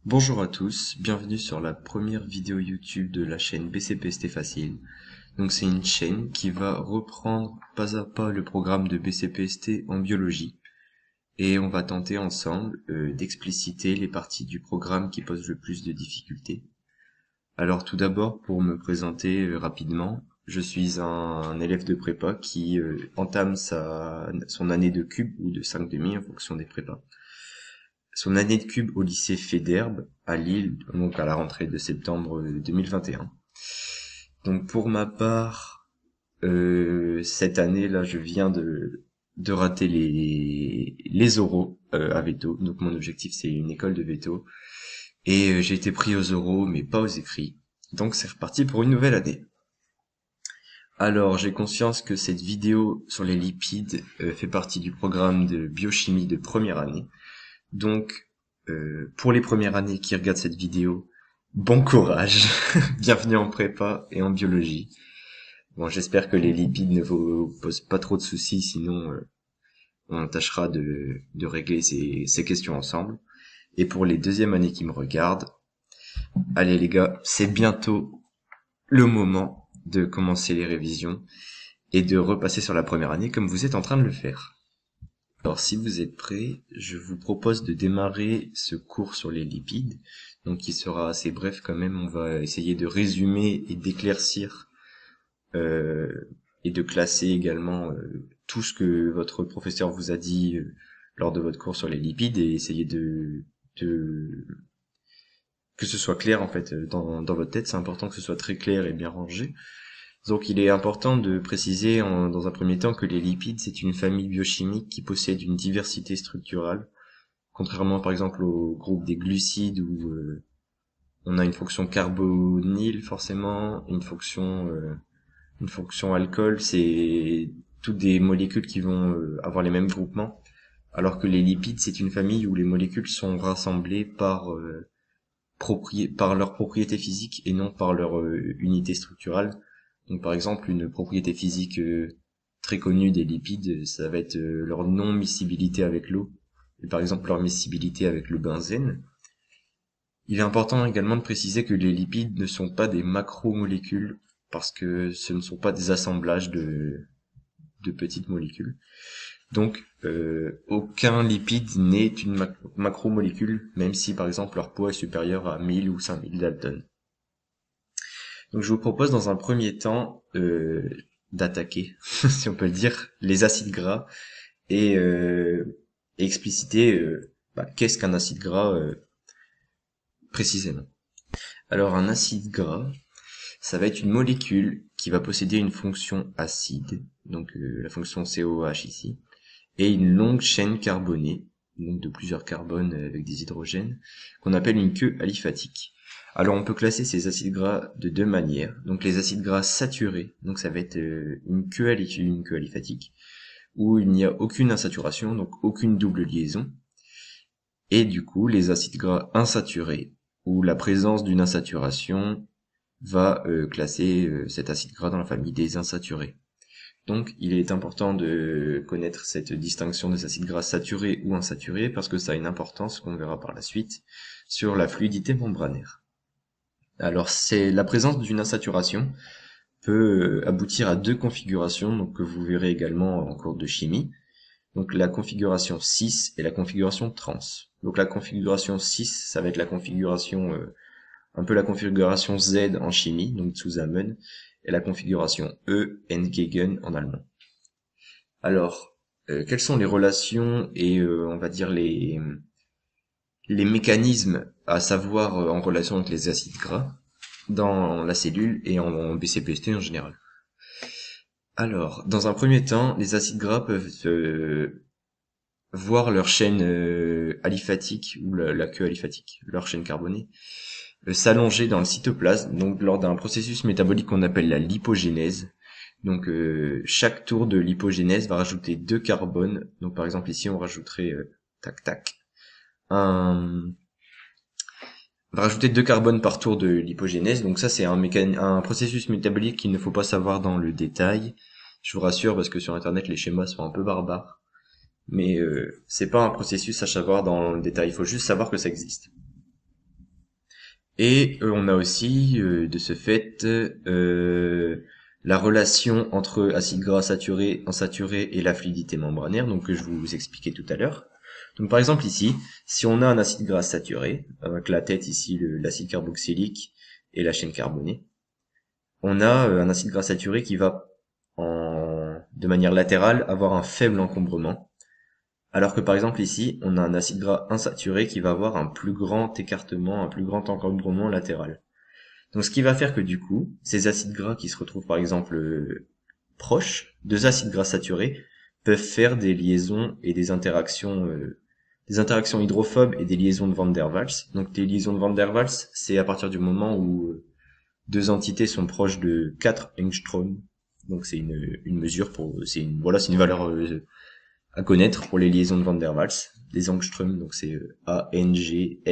Bonjour à tous, bienvenue sur la première vidéo YouTube de la chaîne BCPST Facile. Donc c'est une chaîne qui va reprendre pas à pas le programme de BCPST en biologie. Et on va tenter ensemble d'expliciter les parties du programme qui posent le plus de difficultés. Alors tout d'abord, pour me présenter rapidement, je suis un élève de prépa qui entame son année de cube ou de 5,5 en fonction des prépas. Son année de cube au lycée Faidherbe à Lille, donc à la rentrée de septembre 2021. Donc pour ma part, cette année-là, je viens de rater les oraux à Veto. Donc mon objectif, c'est une école de Veto. Et j'ai été pris aux oraux, mais pas aux écrits. Donc c'est reparti pour une nouvelle année. Alors, j'ai conscience que cette vidéo sur les lipides fait partie du programme de biochimie de première année. Donc, pour les premières années qui regardent cette vidéo, bon courage, bienvenue en prépa et en biologie. Bon, j'espère que les lipides ne vous posent pas trop de soucis, sinon on tâchera de régler ces questions ensemble. Et pour les deuxièmes années qui me regardent, allez les gars, c'est bientôt le moment de commencer les révisions et de repasser sur la première année comme vous êtes en train de le faire. Alors si vous êtes prêts, je vous propose de démarrer ce cours sur les lipides, donc qui sera assez bref quand même. On va essayer de résumer et d'éclaircir et de classer également tout ce que votre professeur vous a dit lors de votre cours sur les lipides et essayer de que ce soit clair en fait dans votre tête. C'est important que ce soit très clair et bien rangé. Donc il est important de préciser dans un premier temps que les lipides, c'est une famille biochimique qui possède une diversité structurale, contrairement par exemple au groupe des glucides où on a une fonction carbonyle forcément, une fonction alcool, c'est toutes des molécules qui vont avoir les mêmes groupements, alors que les lipides, c'est une famille où les molécules sont rassemblées par leur propriété physique et non par leur unité structurale. Donc par exemple, une propriété physique très connue des lipides, ça va être leur non-miscibilité avec l'eau, et par exemple leur miscibilité avec le benzène. Il est important également de préciser que les lipides ne sont pas des macromolécules, parce que ce ne sont pas des assemblages de petites molécules. Donc aucun lipide n'est une macromolécule, même si par exemple leur poids est supérieur à 1000 ou 5000 daltons. Donc je vous propose dans un premier temps d'attaquer, si on peut le dire, les acides gras et expliciter qu'est-ce qu'un acide gras précisément. Alors un acide gras, ça va être une molécule qui va posséder une fonction acide, donc la fonction COH ici, et une longue chaîne carbonée, donc de plusieurs carbones avec des hydrogènes, qu'on appelle une queue aliphatique. Alors on peut classer ces acides gras de deux manières. Donc les acides gras saturés, donc ça va être une queue aliphatique, où il n'y a aucune insaturation, donc aucune double liaison. Et du coup les acides gras insaturés, où la présence d'une insaturation va classer cet acide gras dans la famille des insaturés. Donc il est important de connaître cette distinction des acides gras saturés ou insaturés, parce que ça a une importance qu'on verra par la suite sur la fluidité membranaire. Alors c'est la présence d'une insaturation peut aboutir à deux configurations, donc que vous verrez également en cours de chimie. Donc la configuration cis et la configuration trans. Donc la configuration cis, ça va être la configuration un peu la configuration Z en chimie, donc Zusammen, et la configuration E, Entgegen en allemand. Alors quelles sont les relations et on va dire les mécanismes à savoir en relation avec les acides gras dans la cellule et en BCPST en général. Alors, dans un premier temps, les acides gras peuvent voir leur chaîne aliphatique, ou la queue aliphatique, leur chaîne carbonée, s'allonger dans le cytoplasme, donc lors d'un processus métabolique qu'on appelle la lipogénèse. Donc chaque tour de lipogénèse va rajouter 2 carbones. Donc par exemple ici on rajouterait va rajouter 2 carbones par tour de lipogénèse. Donc ça c'est un processus métabolique qu'il ne faut pas savoir dans le détail. Je vous rassure parce que sur internet les schémas sont un peu barbares. Mais c'est pas un processus à savoir dans le détail, il faut juste savoir que ça existe. Et on a aussi, de ce fait, la relation entre acide gras saturé, insaturé et la fluidité membranaire, donc que je vous expliquais tout à l'heure. Donc par exemple ici, si on a un acide gras saturé, avec la tête ici, l'acide carboxylique et la chaîne carbonée, on a un acide gras saturé qui va, de manière latérale, avoir un faible encombrement, alors que par exemple ici, on a un acide gras insaturé qui va avoir un plus grand écartement, un plus grand encombrement latéral. Donc ce qui va faire que du coup, ces acides gras qui se retrouvent par exemple proches, deux acides gras saturés, peuvent faire des liaisons et des interactions hydrophobes et des liaisons de Van der Waals. Donc des liaisons de Van der Waals, c'est à partir du moment où deux entités sont proches de 4 angstroms. Donc c'est une mesure c'est une valeur à connaître pour les liaisons de Van der Waals. Des angstroms, donc c'est A-N-G-S-T-R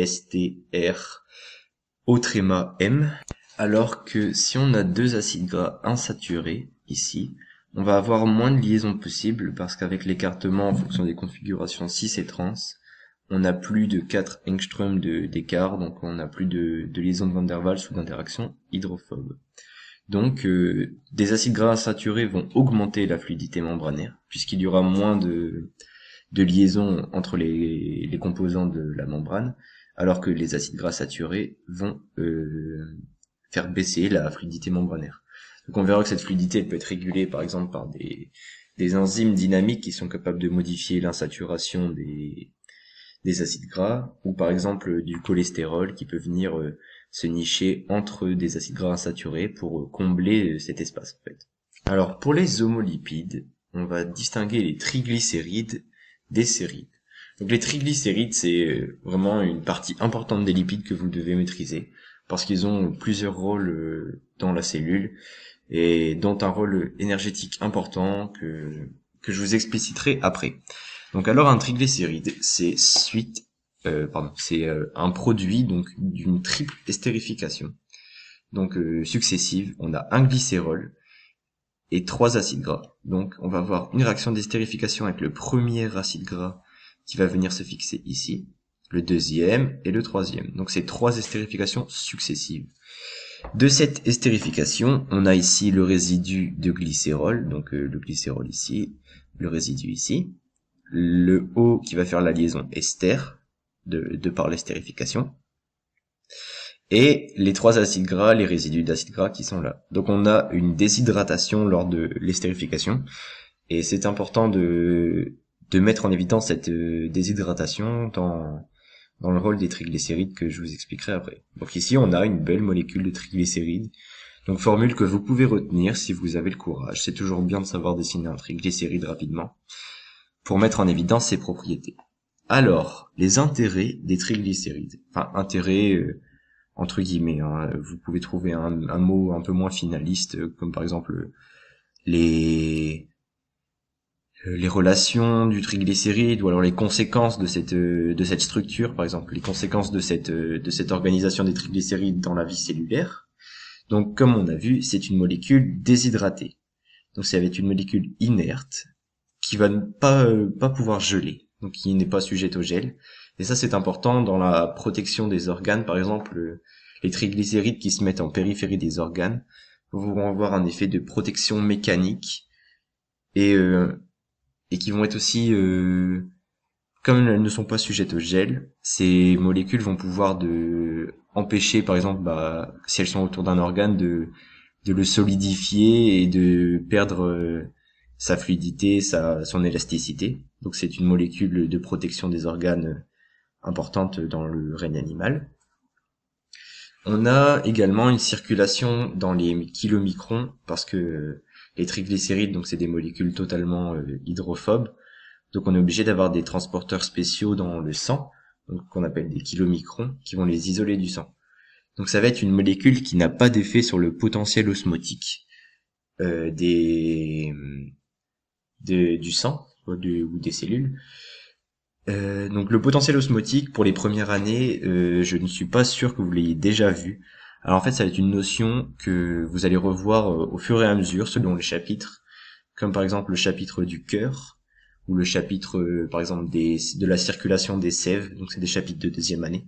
O'-M. Alors que si on a deux acides gras insaturés, ici, on va avoir moins de liaisons possibles parce qu'avec l'écartement en fonction des configurations cis et trans, on a plus de 4 angstroms d'écart, donc on a plus de liaisons de Van der Waals ou d'interactions hydrophobes. Donc des acides gras insaturés vont augmenter la fluidité membranaire, puisqu'il y aura moins de liaisons entre les composants de la membrane, alors que les acides gras saturés vont faire baisser la fluidité membranaire. Donc on verra que cette fluidité elle peut être régulée par exemple par des enzymes dynamiques qui sont capables de modifier l'insaturation des acides gras, ou par exemple du cholestérol qui peut venir se nicher entre des acides gras insaturés pour combler cet espace en fait. Alors pour les homolipides, on va distinguer les triglycérides des sérides. Donc les triglycérides, c'est vraiment une partie importante des lipides que vous devez maîtriser, parce qu'ils ont plusieurs rôles dans la cellule, et dont un rôle énergétique important que je vous expliciterai après. Donc alors un triglycéride, c'est un produit donc d'une triple estérification. Donc successive, on a un glycérol et 3 acides gras. Donc on va avoir une réaction d'estérification avec le premier acide gras qui va venir se fixer ici, le deuxième et le troisième. Donc c'est 3 estérifications successives. De cette estérification, on a ici le résidu de glycérol, donc le glycérol ici, le résidu ici, le O qui va faire la liaison ester de par l'estérification, et les 3 acides gras, les résidus d'acides gras qui sont là. Donc on a une déshydratation lors de l'estérification, et c'est important de mettre en évidence cette déshydratation dans le rôle des triglycérides que je vous expliquerai après. Donc ici on a une belle molécule de triglycérides, donc formule que vous pouvez retenir si vous avez le courage. C'est toujours bien de savoir dessiner un triglycéride rapidement pour mettre en évidence ses propriétés. Alors, les intérêts des triglycérides. Enfin, intérêts entre guillemets, hein. Vous pouvez trouver un mot un peu moins finaliste, comme par exemple les relations du triglycéride, ou alors les conséquences de cette structure, par exemple les conséquences de cette organisation des triglycérides dans la vie cellulaire. Donc comme on a vu, c'est une molécule déshydratée. Donc c'est avec une molécule inerte qui va ne pas pouvoir geler, donc qui n'est pas sujette au gel. Et ça c'est important dans la protection des organes. Par exemple, les triglycérides qui se mettent en périphérie des organes vont avoir un effet de protection mécanique et qui vont être aussi, comme elles ne sont pas sujettes au gel, ces molécules vont pouvoir empêcher, par exemple, si elles sont autour d'un organe, de le solidifier et de perdre sa fluidité, son élasticité. Donc c'est une molécule de protection des organes importante dans le règne animal. On a également une circulation dans les kilomicrons, parce que les triglycérides, donc c'est des molécules totalement hydrophobes, donc on est obligé d'avoir des transporteurs spéciaux dans le sang, donc qu'on appelle des kilomicrons, qui vont les isoler du sang. Donc ça va être une molécule qui n'a pas d'effet sur le potentiel osmotique du sang ou des cellules. Donc le potentiel osmotique pour les premières années, je ne suis pas sûr que vous l'ayez déjà vu. Alors en fait, ça va être une notion que vous allez revoir au fur et à mesure selon les chapitres, comme par exemple le chapitre du cœur, ou le chapitre par exemple de la circulation des sèves, donc c'est des chapitres de deuxième année.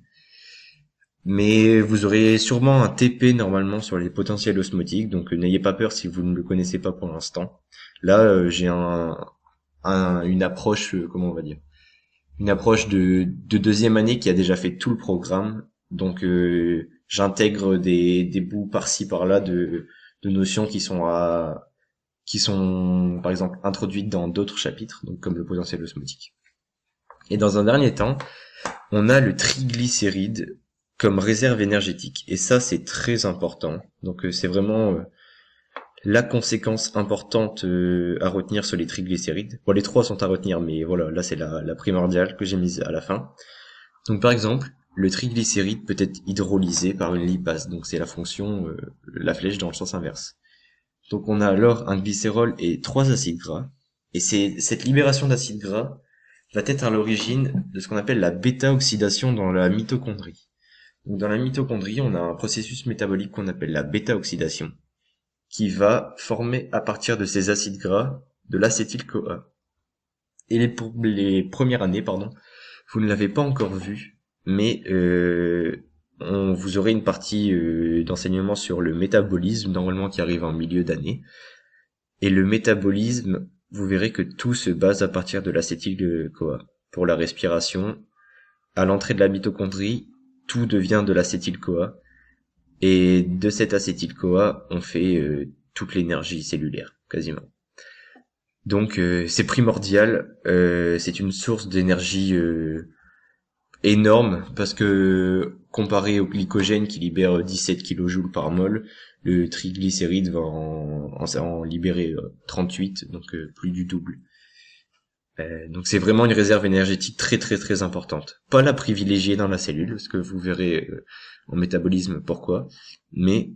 Mais vous aurez sûrement un TP normalement sur les potentiels osmotiques, donc n'ayez pas peur si vous ne le connaissez pas pour l'instant. Là, j'ai une approche, comment on va dire, une approche de deuxième année qui a déjà fait tout le programme, donc j'intègre des bouts par-ci par-là de notions qui sont par exemple introduites dans d'autres chapitres, donc comme le potentiel osmotique. Et dans un dernier temps, on a le triglycéride comme réserve énergétique. Et ça, c'est très important. Donc c'est vraiment la conséquence importante à retenir sur les triglycérides. Bon, les trois sont à retenir, mais voilà, là c'est la primordiale que j'ai mise à la fin. Donc par exemple, le triglycéride peut être hydrolysé par une lipase. Donc c'est la fonction, la flèche dans le sens inverse. Donc on a alors un glycérol et 3 acides gras. Et c'est cette libération d'acides gras va être à l'origine de ce qu'on appelle la bêta-oxydation dans la mitochondrie. Donc dans la mitochondrie, on a un processus métabolique qu'on appelle la bêta-oxydation, qui va former à partir de ces acides gras de l'acétyl-CoA. Et les premières années, vous ne l'avez pas encore vu, mais vous aurez une partie d'enseignement sur le métabolisme, normalement qui arrive en milieu d'année. Et le métabolisme, vous verrez que tout se base à partir de l'acétyl-CoA. Pour la respiration, à l'entrée de la mitochondrie, tout devient de l'acétyl-CoA. Et de cet acétyl-CoA, on fait toute l'énergie cellulaire, quasiment. Donc c'est primordial, c'est une source d'énergie énorme, parce que comparé au glycogène qui libère 17 kJ par mol, le triglycéride va en libérer 38, donc plus du double. Donc c'est vraiment une réserve énergétique très très très importante. Pas la privilégier dans la cellule, parce que vous verrez en métabolisme pourquoi, mais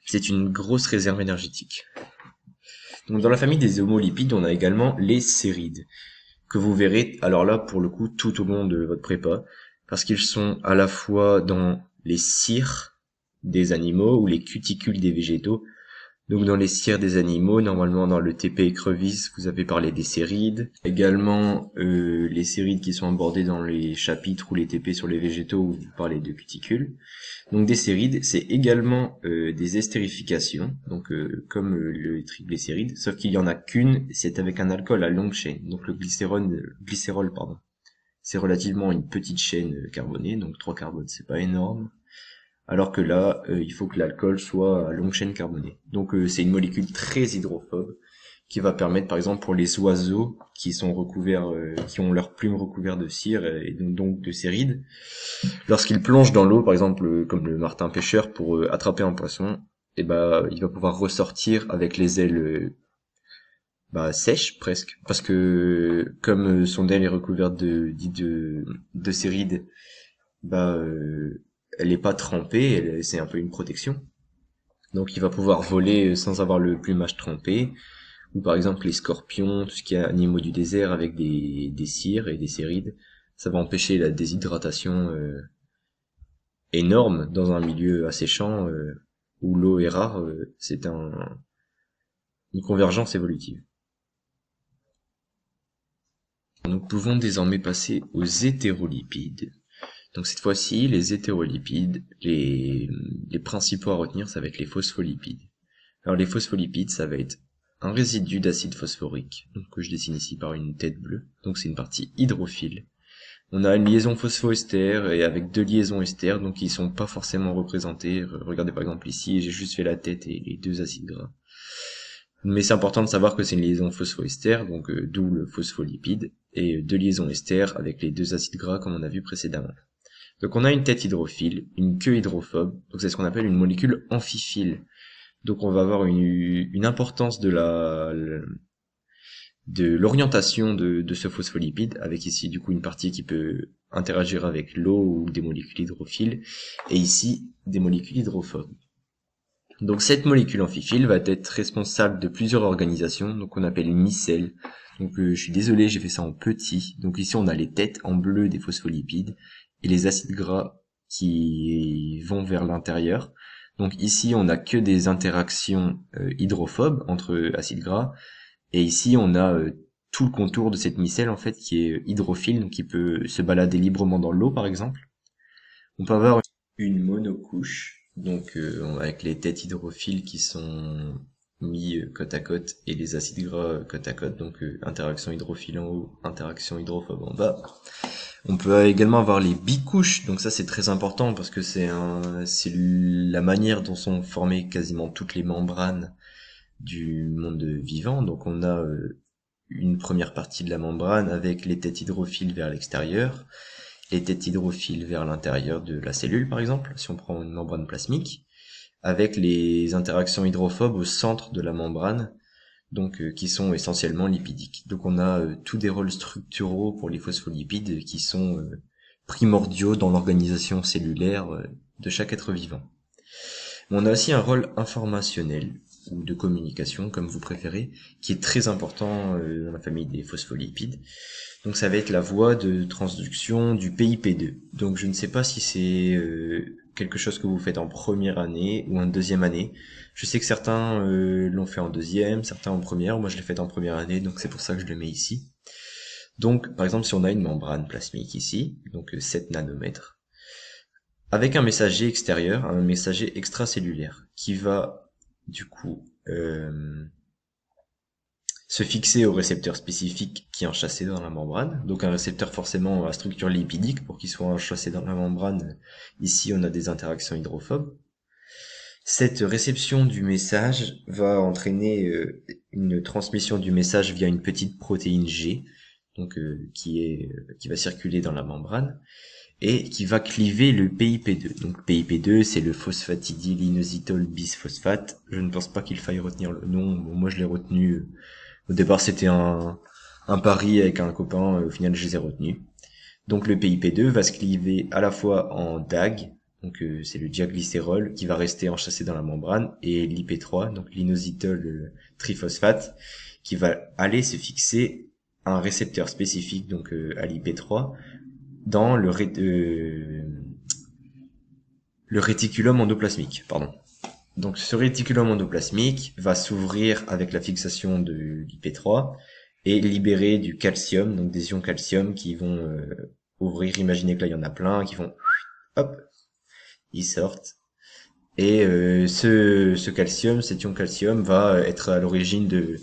c'est une grosse réserve énergétique. Donc dans la famille des homolipides, on a également les sérides, que vous verrez, alors là pour le coup, tout au long de votre prépa, parce qu'ils sont à la fois dans les cires des animaux ou les cuticules des végétaux. Donc dans les cires des animaux, normalement dans le TP écrevisse, vous avez parlé des sérides. Également les sérides qui sont abordées dans les chapitres ou les TP sur les végétaux où vous parlez de cuticules. Donc des sérides, c'est également des estérifications, donc comme le triglycéride, sauf qu'il y en a qu'une, c'est avec un alcool à longue chaîne. Donc le glycérol, c'est relativement une petite chaîne carbonée, donc 3 carbones, c'est pas énorme. Alors que là, il faut que l'alcool soit à longue chaîne carbonée. Donc c'est une molécule très hydrophobe qui va permettre, par exemple, pour les oiseaux qui sont recouverts, qui ont leurs plumes recouvertes de cire et donc de sérides, lorsqu'ils plongent dans l'eau, par exemple, comme le martin pêcheur pour attraper un poisson, et il va pouvoir ressortir avec les ailes sèches presque, parce que comme son aile est recouverte de sérides, elle est pas trempée, c'est un peu une protection. Donc il va pouvoir voler sans avoir le plumage trempé, ou par exemple les scorpions, tout ce qui est animaux du désert avec des cires et des sérides, ça va empêcher la déshydratation énorme dans un milieu asséchant où l'eau est rare, c'est une convergence évolutive. Nous pouvons désormais passer aux hétérolipides. Donc cette fois-ci, les hétérolipides, les principaux à retenir, ça va être les phospholipides. Alors les phospholipides, ça va être un résidu d'acide phosphorique, donc que je dessine ici par une tête bleue. Donc c'est une partie hydrophile. On a une liaison phosphoester et avec 2 liaisons ester, donc ils sont pas forcément représentés. Regardez par exemple ici, j'ai juste fait la tête et les 2 acides gras. Mais c'est important de savoir que c'est une liaison phosphoester, donc d'où le phospholipide, et 2 liaisons ester avec les 2 acides gras comme on a vu précédemment. Donc on a une tête hydrophile, une queue hydrophobe, donc c'est ce qu'on appelle une molécule amphiphile. Donc on va avoir une importance de l'orientation de ce phospholipide, avec ici du coup une partie qui peut interagir avec l'eau ou des molécules hydrophiles, et ici des molécules hydrophobes. Donc cette molécule amphiphile va être responsable de plusieurs organisations, donc on appelle micelles. Donc je suis désolé, j'ai fait ça en petit. Donc ici on a les têtes en bleu des phospholipides et les acides gras qui vont vers l'intérieur. Donc ici on n'a que des interactions hydrophobes entre acides gras, et ici on a tout le contour de cette micelle en fait qui est hydrophile, donc qui peut se balader librement dans l'eau par exemple. On peut avoir une monocouche, donc avec les têtes hydrophiles qui sont mis côte à côte et les acides gras côte à côte, donc interaction hydrophile en haut, interaction hydrophobe en bas. On peut également avoir les bicouches, donc ça c'est très important parce que c'est la manière dont sont formées quasiment toutes les membranes du monde vivant. Donc on a une première partie de la membrane avec les têtes hydrophiles vers l'extérieur, les têtes hydrophiles vers l'intérieur de la cellule par exemple, si on prend une membrane plasmique, avec les interactions hydrophobes au centre de la membrane, donc qui sont essentiellement lipidiques. Donc on a tous des rôles structuraux pour les phospholipides qui sont primordiaux dans l'organisation cellulaire de chaque être vivant. On a aussi un rôle informationnel ou de communication, comme vous préférez, qui est très important dans la famille des phospholipides. Donc ça va être la voie de transduction du PIP2. Donc je ne sais pas si c'est quelque chose que vous faites en première année ou en deuxième année. Je sais que certains l'ont fait en deuxième, certains en première. Moi je l'ai fait en première année, donc c'est pour ça que je le mets ici. Donc par exemple si on a une membrane plasmique ici, donc 7 nanomètres, avec un messager extérieur, un messager extracellulaire, qui va du coup se fixer au récepteur spécifique qui est enchâssé dans la membrane, donc un récepteur forcément à structure lipidique pour qu'il soit enchâssé dans la membrane. Ici on a des interactions hydrophobes. Cette réception du message va entraîner une transmission du message via une petite protéine G, donc qui va circuler dans la membrane et qui va cliver le PIP2. Donc PIP2 c'est le phosphatidylinositol bisphosphate. Je ne pense pas qu'il faille retenir le nom. Bon, moi je l'ai retenu. Au départ, c'était un pari avec un copain. Au final, je les ai retenus. Donc, le PIP2 va se cliver à la fois en DAG, donc c'est le diaglycérol qui va rester enchâssé dans la membrane, et l'IP3, donc l'inositol triphosphate, qui va aller se fixer à un récepteur spécifique, donc à l'IP3, dans le réticulum endoplasmique, pardon. Donc ce réticulum endoplasmique va s'ouvrir avec la fixation de l'IP3 et libérer du calcium, donc des ions calcium qui vont ouvrir. Imaginez que là il y en a plein qui vont, hop, ils sortent. Et ce calcium, cet ion calcium va être à l'origine de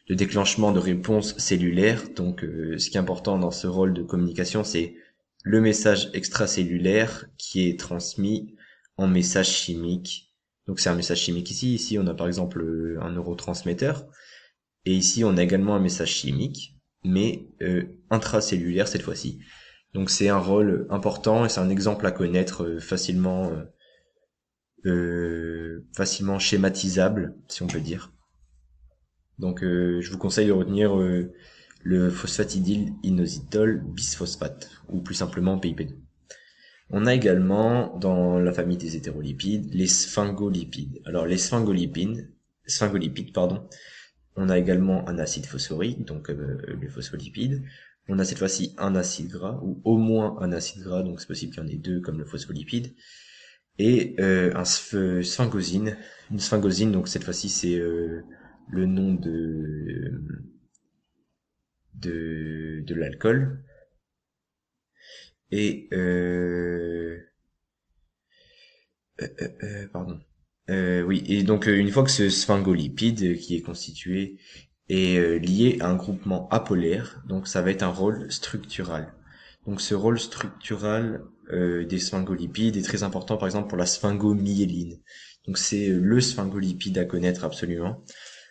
déclenchement de réponses cellulaires. Donc ce qui est important dans ce rôle de communication, c'est le message extracellulaire qui est transmis en message chimique. Donc c'est un message chimique ici. Ici, on a par exemple un neurotransmetteur. Et ici, on a également un message chimique, mais intracellulaire cette fois-ci. Donc c'est un rôle important et c'est un exemple à connaître facilement schématisable, si on peut dire. Donc je vous conseille de retenir le phosphatidylinositol bisphosphate, ou plus simplement PIP2. On a également, dans la famille des hétérolipides, les sphingolipides. Alors les sphingolipides, on a également un acide phosphorique, donc le phospholipide. On a cette fois-ci un acide gras, ou au moins un acide gras, donc c'est possible qu'il y en ait deux comme le phospholipide. Et une sphingosine, donc cette fois-ci c'est le nom de l'alcool. Et pardon. Oui, et donc une fois que ce sphingolipide qui est constitué est lié à un groupement apolaire, donc ça va être un rôle structural. Donc ce rôle structural des sphingolipides est très important par exemple pour la sphingomyéline. Donc c'est le sphingolipide à connaître absolument.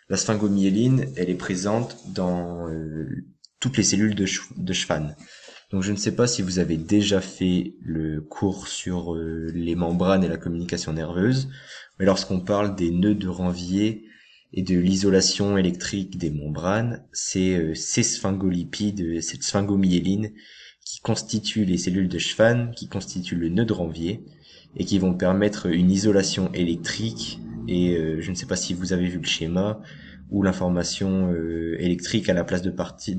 La sphingomyéline, elle est présente dans toutes les cellules de Schwann. Donc je ne sais pas si vous avez déjà fait le cours sur les membranes et la communication nerveuse, mais lorsqu'on parle des nœuds de Ranvier et de l'isolation électrique des membranes, c'est ces sphingolipides, cette sphingomyéline qui constituent les cellules de Schwann, qui constituent le nœud de Ranvier et qui vont permettre une isolation électrique. Et je ne sais pas si vous avez vu le schéma où l'information électrique à la place de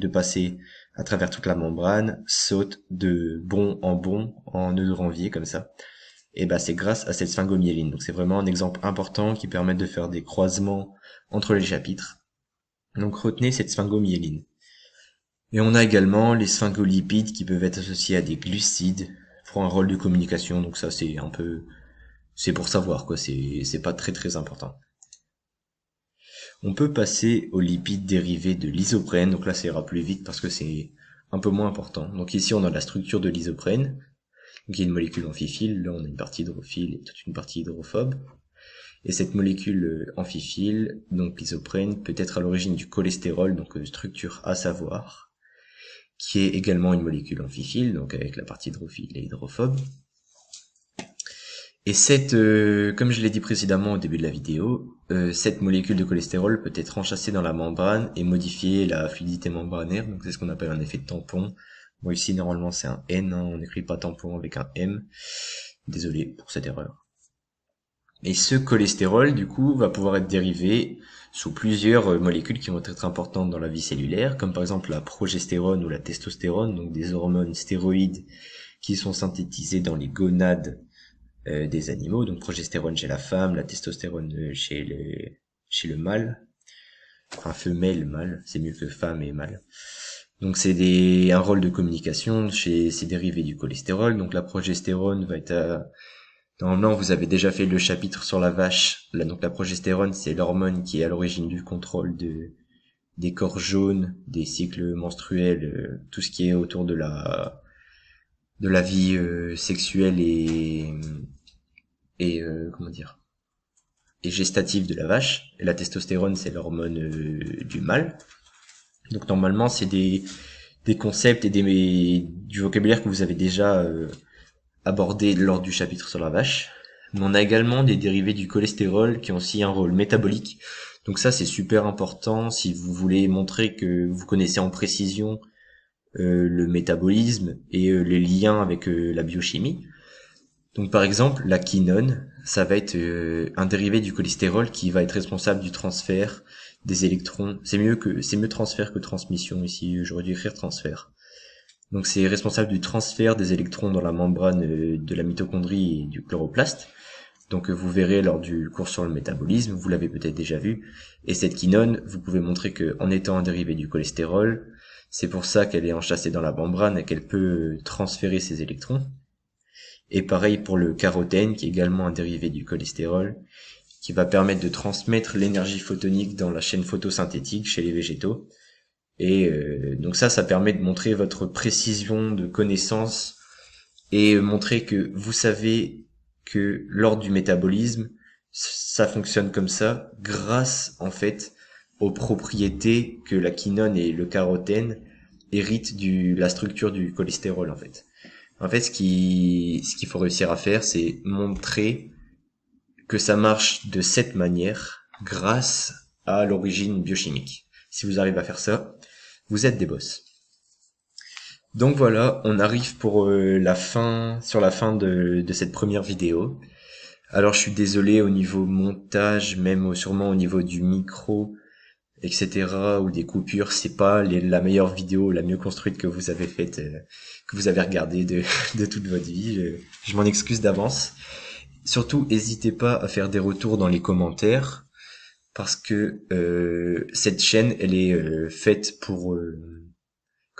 passer à travers toute la membrane saute de bon en nœud de Ranvier comme ça. Et bah c'est grâce à cette sphingomyéline. Donc c'est vraiment un exemple important qui permet de faire des croisements entre les chapitres. Donc retenez cette sphingomyéline. Et on a également les sphingolipides qui peuvent être associés à des glucides, pour un rôle de communication. Donc ça c'est un peu, c'est pour savoir quoi, c'est pas très très important. On peut passer aux lipides dérivés de l'isoprène, donc là ça ira plus vite parce que c'est un peu moins important. Donc ici on a la structure de l'isoprène, donc il y a une molécule amphiphile, là on a une partie hydrophile et toute une partie hydrophobe. Et cette molécule amphiphile, donc l'isoprène, peut être à l'origine du cholestérol, donc structure à savoir, qui est également une molécule amphiphile, donc avec la partie hydrophile et hydrophobe. Et cette, comme je l'ai dit précédemment au début de la vidéo, cette molécule de cholestérol peut être enchâssée dans la membrane et modifier la fluidité membranaire, donc c'est ce qu'on appelle un effet de tampon. Bon ici normalement c'est un N, hein, on n'écrit pas tampon avec un M, désolé pour cette erreur. Et ce cholestérol du coup va pouvoir être dérivé sous plusieurs molécules qui vont être importantes dans la vie cellulaire, comme par exemple la progestérone ou la testostérone, donc des hormones stéroïdes qui sont synthétisées dans les gonades des animaux, donc progestérone chez la femme, la testostérone chez le mâle, enfin femelle, mâle, c'est mieux que femme et mâle. Donc c'est un rôle de communication chez ces dérivés du cholestérol. Donc la progestérone va être normalement vous avez déjà fait le chapitre sur la vache. Là, donc la progestérone c'est l'hormone qui est à l'origine du contrôle des corps jaunes, des cycles menstruels, tout ce qui est autour de la vie sexuelle et comment dire, et gestative de la vache. Et la testostérone c'est l'hormone du mâle. Donc normalement c'est des concepts et du vocabulaire que vous avez déjà abordé lors du chapitre sur la vache. Mais on a également des dérivés du cholestérol qui ont aussi un rôle métabolique. Donc ça c'est super important si vous voulez montrer que vous connaissez en précision le métabolisme et les liens avec la biochimie. Donc par exemple, la quinone, ça va être un dérivé du cholestérol qui va être responsable du transfert des électrons. C'est mieux transfert que transmission ici, j'aurais dû écrire transfert. Donc c'est responsable du transfert des électrons dans la membrane de la mitochondrie et du chloroplaste. Donc vous verrez lors du cours sur le métabolisme, vous l'avez peut-être déjà vu. Et cette quinone, vous pouvez montrer que en étant un dérivé du cholestérol, c'est pour ça qu'elle est enchâssée dans la membrane et qu'elle peut transférer ses électrons. Et pareil pour le carotène, qui est également un dérivé du cholestérol, qui va permettre de transmettre l'énergie photonique dans la chaîne photosynthétique chez les végétaux. Et donc ça permet de montrer votre précision de connaissance et montrer que vous savez que lors du métabolisme, ça fonctionne comme ça grâce en fait aux propriétés que la quinone et le carotène héritent de la structure du cholestérol en fait. En fait, ce qu'il faut réussir à faire, c'est montrer que ça marche de cette manière grâce à l'origine biochimique. Si vous arrivez à faire ça, vous êtes des boss. Donc voilà, on arrive pour sur la fin de cette première vidéo. Alors je suis désolé au niveau montage, même sûrement au niveau du micro, etc. ou des coupures, c'est pas la meilleure vidéo, la mieux construite que vous avez faite, que vous avez regardée de toute votre vie. Je m'en excuse d'avance. Surtout, n'hésitez pas à faire des retours dans les commentaires, parce que cette chaîne, elle est faite pour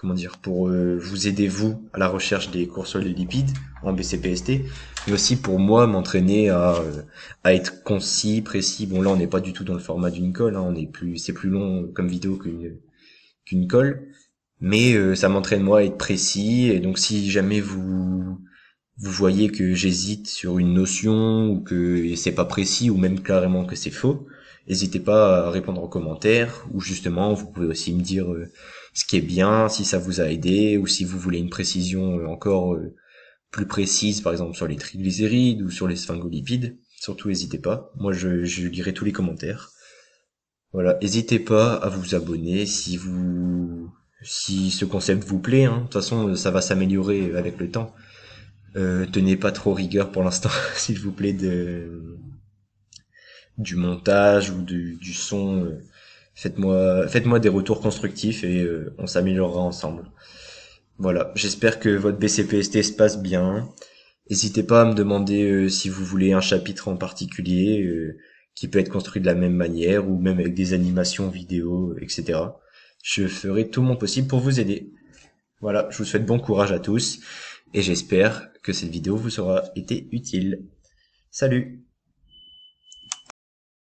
vous aider vous à la recherche des cours sur les lipides en BCPST, mais aussi pour moi m'entraîner à être concis, précis. Bon là on n'est pas du tout dans le format d'une colle, hein, c'est plus long comme vidéo qu'une colle, mais ça m'entraîne moi à être précis. Et donc si jamais vous voyez que j'hésite sur une notion ou que c'est pas précis ou même carrément que c'est faux, n'hésitez pas à répondre en commentaire, ou justement vous pouvez aussi me dire ce qui est bien, si ça vous a aidé, ou si vous voulez une précision encore plus précise, par exemple sur les triglycérides ou sur les sphingolipides. Surtout n'hésitez pas, moi je lirai tous les commentaires. Voilà, n'hésitez pas à vous abonner si ce concept vous plaît, hein. De toute façon ça va s'améliorer avec le temps. Tenez pas trop rigueur pour l'instant, s'il vous plaît, du montage ou du son. Faites-moi des retours constructifs et on s'améliorera ensemble. Voilà, j'espère que votre BCPST se passe bien. N'hésitez pas à me demander si vous voulez un chapitre en particulier qui peut être construit de la même manière ou même avec des animations vidéo, etc. Je ferai tout mon possible pour vous aider. Voilà, je vous souhaite bon courage à tous et j'espère que cette vidéo vous aura été utile. Salut!